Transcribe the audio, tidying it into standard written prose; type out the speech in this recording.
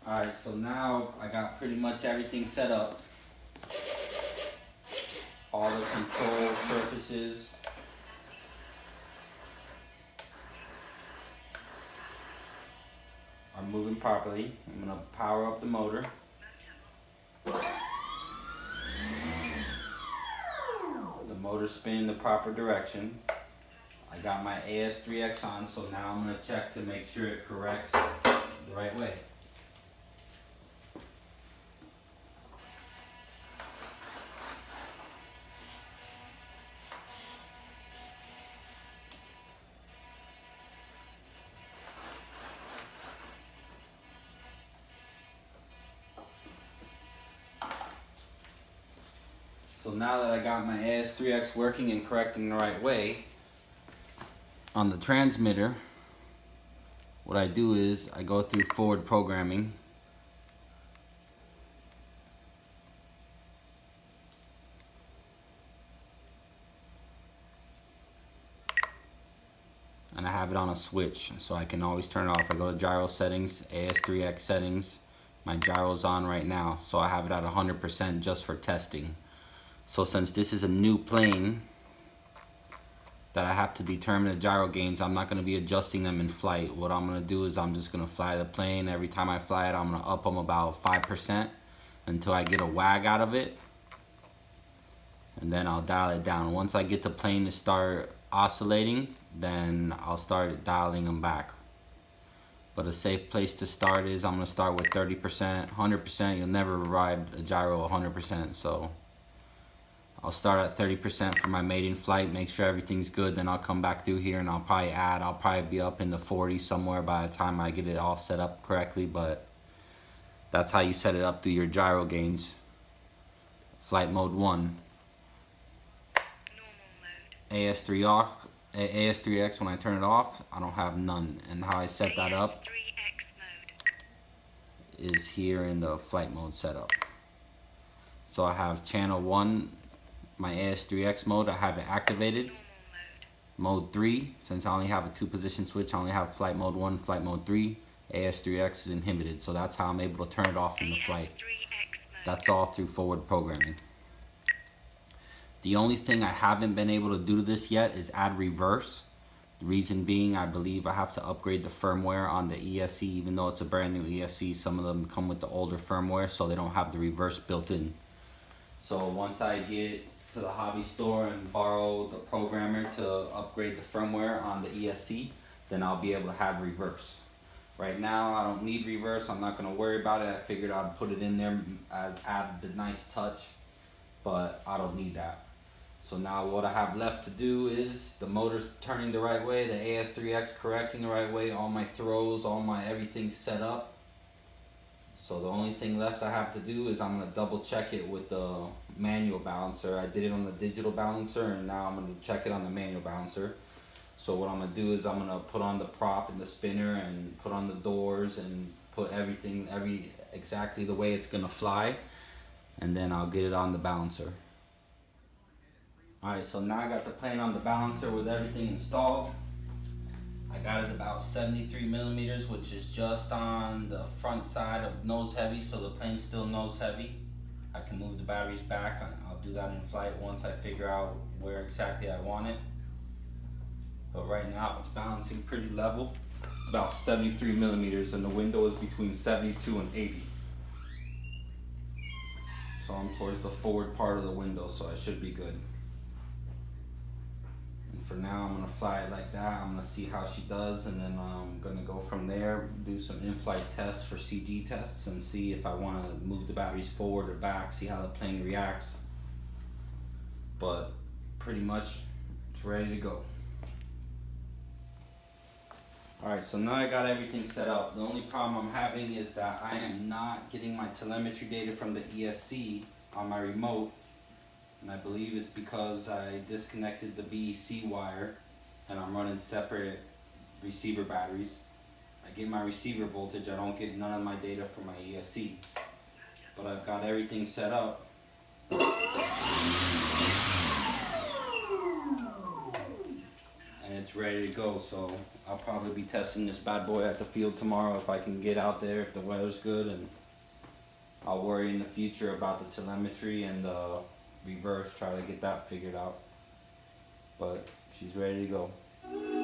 Alright, so now I got pretty much everything set up. All the control surfaces. Are moving properly. I'm gonna power up the motor. The motor's spinning the proper direction. I got my as3x on, so now I'm gonna check to make sure it corrects the right way. So now that I got my as3x working and correcting the right way, on the transmitter, what I do is I go through forward programming. And I have it on a switch, so I can always turn it off. I go to gyro settings, as3x settings. My gyro's on right now, so I have it at 100% just for testing. So since this is a new plane that I have to determine the gyro gains, I'm not going to be adjusting them in flight. What I'm going to do is I'm just going to fly the plane. Every time I fly it, I'm going to up them about 5% until I get a wag out of it. And then I'll dial it down. Once I get the plane to start oscillating, then I'll start dialing them back. But a safe place to start is I'm going to start with 30%, 100%. You'll never ride a gyro 100%. So I'll start at 30% for my maiden flight, make sure everything's good, then I'll come back through here and I'll probably be up in the 40s somewhere by the time I get it all set up correctly, but that's how you set it up through your gyro gains. Flight mode 1. as3x, when I turn it off, I don't have none. And how I set that up is here in the flight mode setup. So I have channel 1, my as3x mode, I have it activated. Mode 3, since I only have a 2-position switch, I only have flight mode 1, flight mode 3. as3x is inhibited, so that's how I'm able to turn it off in the flight. That's all through forward programming. The only thing I haven't been able to do to this yet is add reverse. The reason being, I believe I have to upgrade the firmware on the ESC. Even though it's a brand new ESC, some of them come with the older firmware, so they don't have the reverse built in. So once I get to the hobby store and borrow the programmer to upgrade the firmware on the ESC, then I'll be able to have reverse. Right now I don't need reverse, I'm not going to worry about it. I figured I'd put it in there, I'd add the nice touch, but I don't need that. So now what I have left to do is the motor's turning the right way, the as3x correcting the right way, all my throws, all my everything set up. So the only thing left I have to do is I'm going to double check it with the manual balancer. I did it on the digital balancer and now I'm going to check it on the manual balancer. So what I'm going to do is I'm going to put on the prop and the spinner and put on the doors and put everything exactly the way it's going to fly, and then I'll get it on the balancer. Alright, so now I got the plane on the balancer with everything installed. I got it about 73 millimeters, which is just on the front side of nose heavy, so the plane's still nose heavy. I can move the batteries back. I'll do that in flight once I figure out where exactly I want it. But right now it's balancing pretty level. It's about 73 millimeters and the window is between 72 and 80. So I'm towards the forward part of the window, so I should be good. For now, I'm going to fly it like that. I'm going to see how she does, and then I'm going to go from there, do some in-flight tests for CG tests, and see if I want to move the batteries forward or back, see how the plane reacts. But pretty much, it's ready to go. Alright, so now I got everything set up. The only problem I'm having is that I am not getting my telemetry data from the ESC on my remote. And I believe it's because I disconnected the BEC wire and I'm running separate receiver batteries. I get my receiver voltage, I don't get none of my data from my ESC. But I've got everything set up. And it's ready to go. So I'll probably be testing this bad boy at the field tomorrow if I can get out there, if the weather's good, and I'll worry in the future about the telemetry and the reverse, try to get that figured out. But she's ready to go.